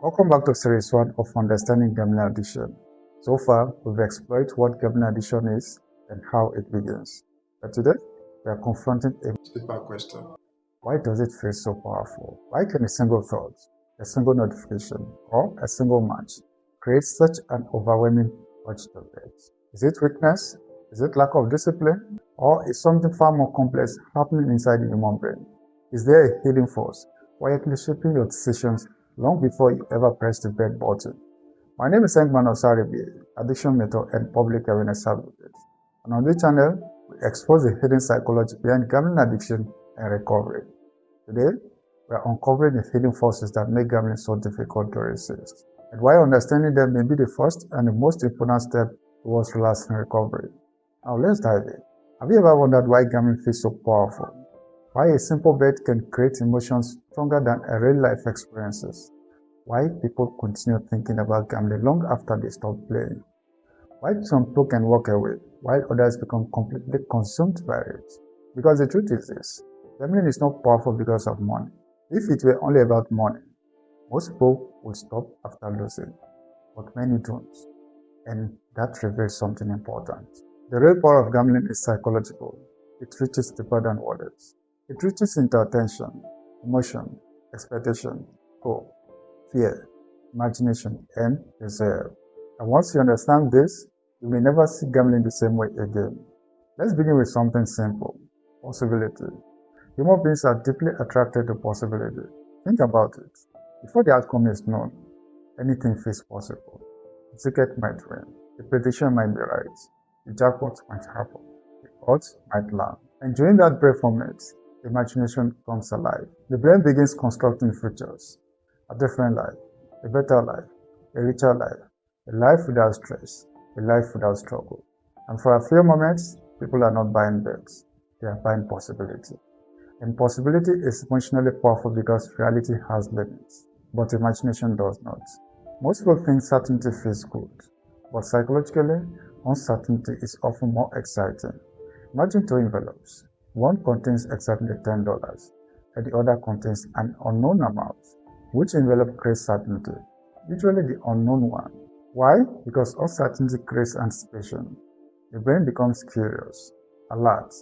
Welcome back to Series 1 of Understanding Gambling Addiction. So far, we've explored what gambling addiction is and how it begins. But today, we are confronting a deeper question. Why does it feel so powerful? Why can a single thought, a single notification, or a single match create such an overwhelming urge to bet? Is it weakness? Is it lack of discipline? Or is something far more complex happening inside the human brain? Is there a hidden force quietly shaping your decisions long before you ever press the bet button? My name is Engman, addiction method and public awareness advocate. And on this channel, we expose the hidden psychology behind gambling addiction and recovery. Today, we are uncovering the hidden forces that make gambling so difficult to resist, and why understanding them may be the first and the most important step towards lasting recovery. Now let's dive in. Have you ever wondered why gambling feels so powerful? Why a simple bet can create emotions stronger than a real-life experiences? Why people continue thinking about gambling long after they stop playing? Why some people can walk away while others become completely consumed by it? Because the truth is this, gambling is not powerful because of money. If it were only about money, most people would stop after losing, but many don't. And that reveals something important. The real power of gambling is psychological. It reaches deeper than words. It reaches into attention, emotion, expectation, hope, fear, imagination, and desire. And once you understand this, you may never see gambling the same way again. Let's begin with something simple. Possibility. Human beings are deeply attracted to possibility. Think about it. Before the outcome is known, anything feels possible. The ticket might win. The prediction might be right. The jackpot might happen. The odds might land. And during that brief moment, imagination comes alive. The brain begins constructing futures. A different life, a better life, a richer life, a life without stress, a life without struggle. And for a few moments, people are not buying bets. They are buying possibility. And possibility is emotionally powerful because reality has limits, but imagination does not. Most people think certainty feels good, but psychologically, uncertainty is often more exciting. Imagine two envelopes. One contains exactly $10, and the other contains an unknown amount. Which envelope creates certainty? Usually the unknown one. Why? Because uncertainty creates anticipation. The brain becomes curious, alert,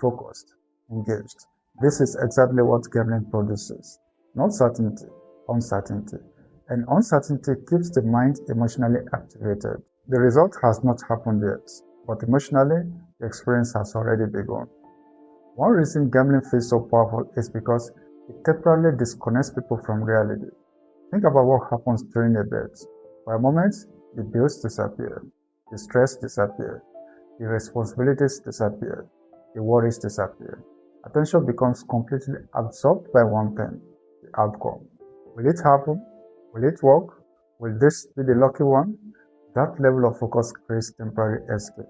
focused, engaged. This is exactly what gambling produces. Not certainty, uncertainty. And uncertainty keeps the mind emotionally activated. The result has not happened yet, but emotionally, the experience has already begun. One reason gambling feels so powerful is because it temporarily disconnects people from reality. Think about what happens during a bet. For a moment, the bills disappear, the stress disappears, the responsibilities disappear, the worries disappear. Attention becomes completely absorbed by one thing, the outcome. Will it happen? Will it work? Will this be the lucky one? That level of focus creates temporary escape.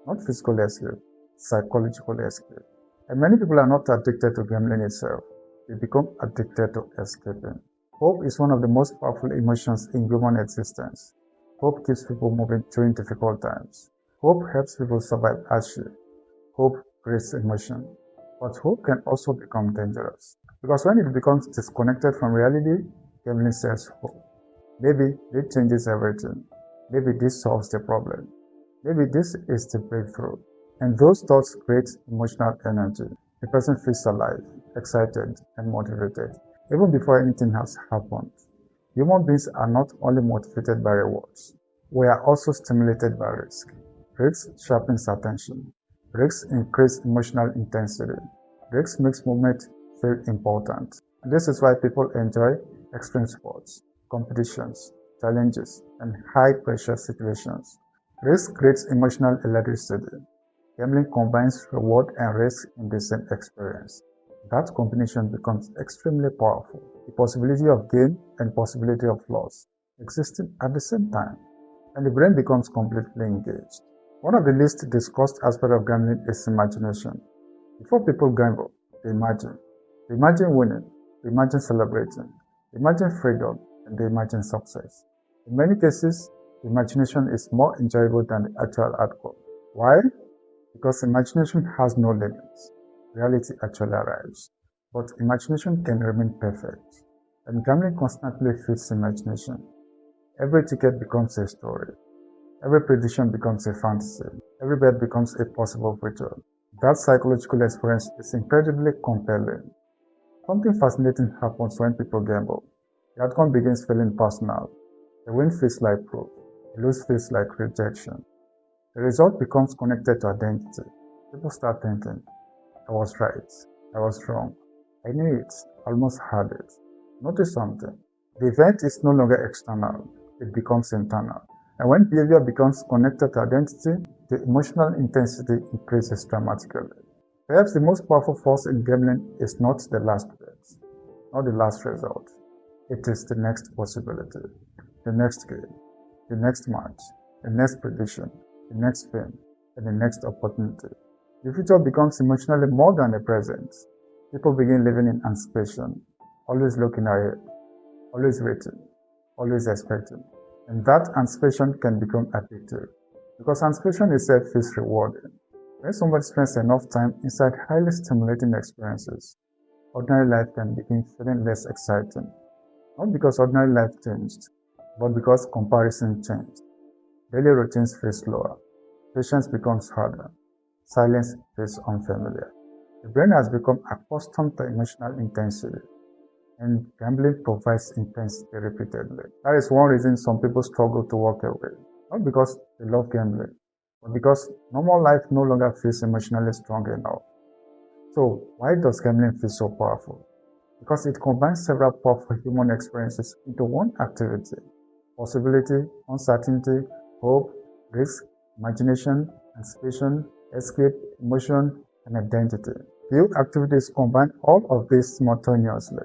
Not physical escape, psychological escape. And many people are not addicted to gambling itself. They become addicted to escaping. Hope is one of the most powerful emotions in human existence. Hope keeps people moving during difficult times. Hope helps people survive hardship. Hope creates emotion. But hope can also become dangerous. Because when it becomes disconnected from reality, gambling says hope. Maybe this changes everything. Maybe this solves the problem. Maybe this is the breakthrough. And those thoughts create emotional energy. The person feels alive, excited, and motivated, even before anything has happened. Human beings are not only motivated by rewards, we are also stimulated by risk. Risk sharpens attention. Risk increases emotional intensity. Risk makes movement feel important. And this is why people enjoy extreme sports, competitions, challenges, and high-pressure situations. Risk creates emotional electricity. Gambling combines reward and risk in the same experience. That combination becomes extremely powerful. The possibility of gain and possibility of loss existing at the same time, and the brain becomes completely engaged. One of the least discussed aspects of gambling is imagination. Before people gamble, they imagine. They imagine winning, they imagine celebrating, they imagine freedom, and they imagine success. In many cases, imagination is more enjoyable than the actual outcome. Why? Because imagination has no limits. Reality actually arrives. But imagination can remain perfect. and gambling constantly feeds imagination. Every ticket becomes a story. Every prediction becomes a fantasy. Every bet becomes a possible future. That psychological experience is incredibly compelling. Something fascinating happens when people gamble. The outcome begins feeling personal. The win feels like proof. The lose feels like rejection. The result becomes connected to identity. People start thinking, I was right. I was wrong. I knew it. Almost had it. Notice something. The event is no longer external. It becomes internal. And when behavior becomes connected to identity, the emotional intensity increases dramatically. Perhaps the most powerful force in gambling is not the last bet, not the last result. It is the next possibility, the next game, the next match, the next prediction, the next fame, and the next opportunity. The future becomes emotionally more than the present. People begin living in anticipation, always looking ahead, always waiting, always expecting. And that anticipation can become addictive, because anticipation itself feels rewarding. When somebody spends enough time inside highly stimulating experiences, ordinary life can begin feeling less exciting. Not because ordinary life changed, but because comparison changed. Daily routines feel slower, patience becomes harder, silence feels unfamiliar. The brain has become accustomed to emotional intensity, and gambling provides intensity repeatedly. That is one reason some people struggle to walk away. Not because they love gambling, but because normal life no longer feels emotionally strong enough. So, why does gambling feel so powerful? Because it combines several powerful human experiences into one activity. Possibility, uncertainty, hope, risk, imagination, anticipation, escape, emotion, and identity. Few activities combine all of these simultaneously.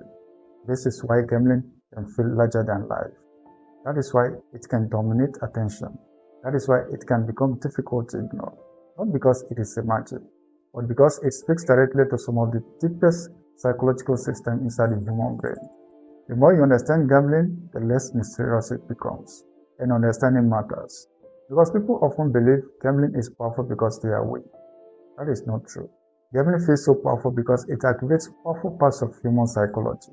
This is why gambling can feel larger than life. That is why it can dominate attention. That is why it can become difficult to ignore. Not because it is a magic, but because it speaks directly to some of the deepest psychological systems inside the human brain. The more you understand gambling, the less mysterious it becomes. And understanding matters. Because people often believe gambling is powerful because they are weak. That is not true. Gambling feels so powerful because it activates powerful parts of human psychology.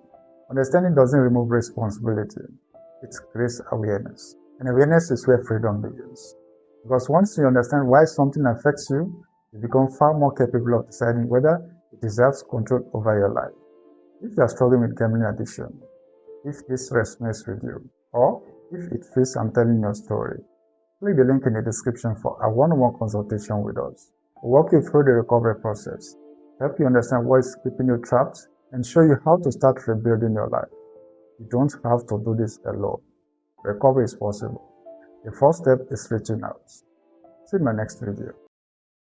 Understanding doesn't remove responsibility. It creates awareness. And awareness is where freedom begins. Because once you understand why something affects you, you become far more capable of deciding whether it deserves control over your life. If you are struggling with gambling addiction, if this resonates with you, or if it feels I'm telling your story, click the link in the description for a one-on-one consultation with us. We'll walk you through the recovery process, help you understand what is keeping you trapped, and show you how to start rebuilding your life. You don't have to do this alone. Recovery is possible. The first step is reaching out. See you in my next video.